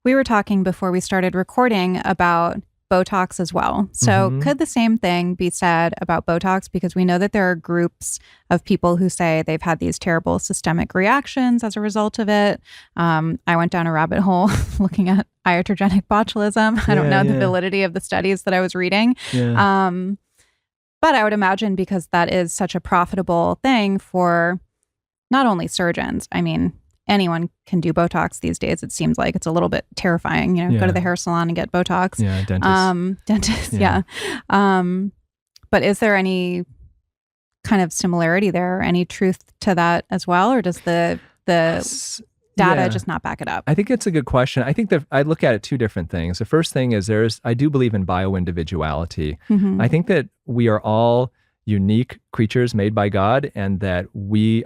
we were talking before we started recording about Botox as well. So could the same thing be said about Botox? Because we know that there are groups of people who say they've had these terrible systemic reactions as a result of it. I went down a rabbit hole looking at iatrogenic botulism. I don't know the validity of the studies that I was reading. But I would imagine because that is such a profitable thing for not only surgeons. I mean, anyone can do Botox these days. It seems like it's a little bit terrifying, go to the hair salon and get Botox. Yeah, dentist. Dentist, but is there any kind of similarity there? Any truth to that as well? Or does the data just not back it up? I think it's a good question. I think that I look at it two different things. The first thing is I do believe in bio-individuality. I think that we are all unique creatures made by God, and that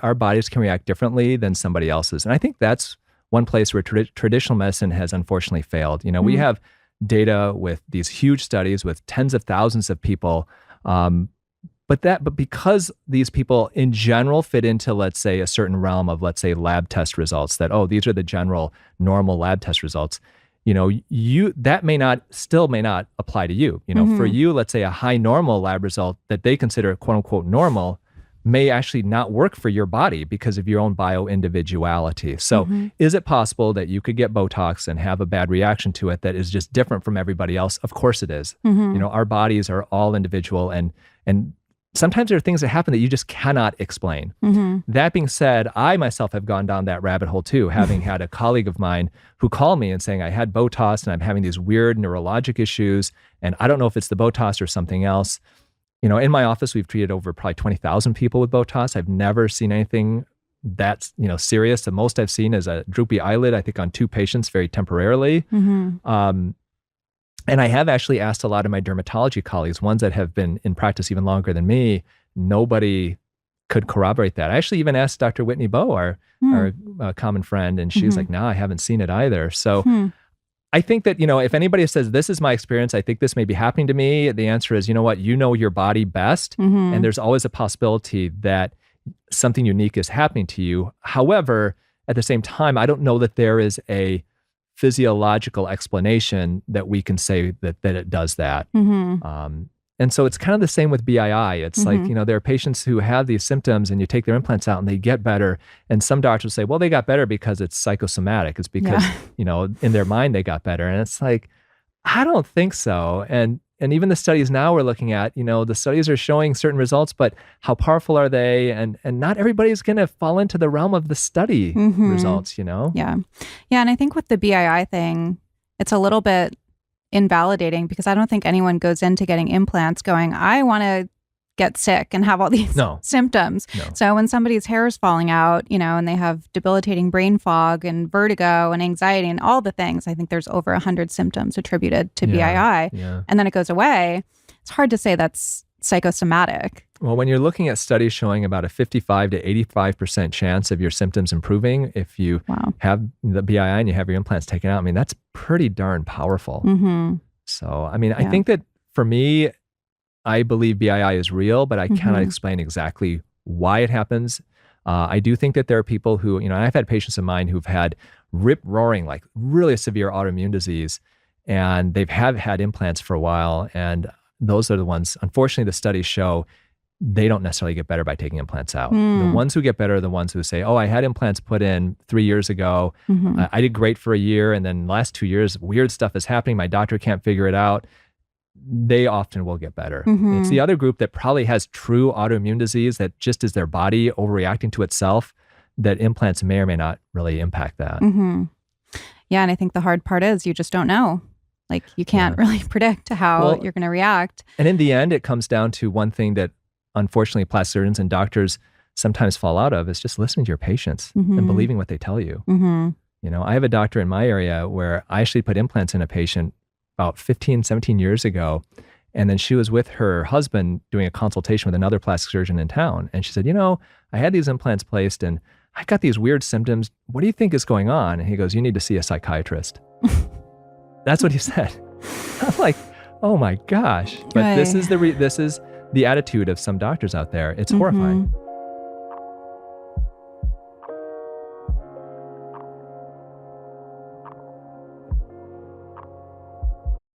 our bodies can react differently than somebody else's. And I think that's one place where traditional medicine has unfortunately failed. We have data with these huge studies with tens of thousands of people, but because these people in general fit into, let's say, a certain realm of, let's say, lab test results, that these are the general normal lab test results. That may not apply to you. For you, let's say a high normal lab result that they consider quote unquote normal may actually not work for your body because of your own bio-individuality. So is it possible that you could get Botox and have a bad reaction to it that is just different from everybody else? Of course it is. Our bodies are all individual, and sometimes there are things that happen that you just cannot explain. That being said, I myself have gone down that rabbit hole too, having had a colleague of mine who called me and saying, I had Botox and I'm having these weird neurologic issues, and I don't know if it's the Botox or something else. In my office, we've treated over probably 20,000 people with Botox. I've never seen anything that's, serious. The most I've seen is a droopy eyelid, I think on 2 patients very temporarily. And I have actually asked a lot of my dermatology colleagues, ones that have been in practice even longer than me. Nobody could corroborate that. I actually even asked Dr. Whitney Bowe, our common friend, and she's like, no, I haven't seen it either. So I think that, if anybody says, this is my experience, I think this may be happening to me, the answer is, you know what, you know your body best. And there's always a possibility that something unique is happening to you. However, at the same time, I don't know that there is a physiological explanation that we can say that it does that. And so it's kind of the same with BII. It's like, there are patients who have these symptoms and you take their implants out and they get better. And some doctors say, well, they got better because it's psychosomatic. It's because, in their mind they got better. And it's like, I don't think so. And even the studies now we're looking at, the studies are showing certain results, but how powerful are they? And not everybody's going to fall into the realm of the study results, Yeah. Yeah. And I think with the BII thing, it's a little bit invalidating because I don't think anyone goes into getting implants going, I want to get sick and have all these symptoms. No. So when somebody's hair is falling out, and they have debilitating brain fog and vertigo and anxiety and all the things, I think there's over 100 symptoms attributed to BII. And then it goes away. It's hard to say that's psychosomatic. Well, when you're looking at studies showing about a 55 to 85% chance of your symptoms improving if you have the BII and you have your implants taken out, I mean, that's pretty darn powerful. So, I mean, I think that for me, I believe BII is real, but I cannot explain exactly why it happens. I do think that there are people who, I've had patients of mine who've had rip-roaring, like really severe autoimmune disease, and they've had implants for a while. And those are the ones, unfortunately, the studies show they don't necessarily get better by taking implants out. The ones who get better are the ones who say, I had implants put in 3 years ago. I did great for a year. And then the last 2 years, weird stuff is happening. My doctor can't figure it out. They often will get better. It's the other group that probably has true autoimmune disease that just is their body overreacting to itself, that implants may or may not really impact that. Yeah. And I think the hard part is you just don't know. Like you can't really predict how you're going to react. And in the end, it comes down to one thing that unfortunately plastic surgeons and doctors sometimes fall out of is just listening to your patients and believing what they tell you. I have a doctor in my area where I actually put implants in a patient about 15, 17 years ago. And then she was with her husband doing a consultation with another plastic surgeon in town. And she said, I had these implants placed and I got these weird symptoms. What do you think is going on? And he goes, you need to see a psychiatrist. That's what he said. I'm like, oh my gosh. But this is the attitude of some doctors out there. It's horrifying.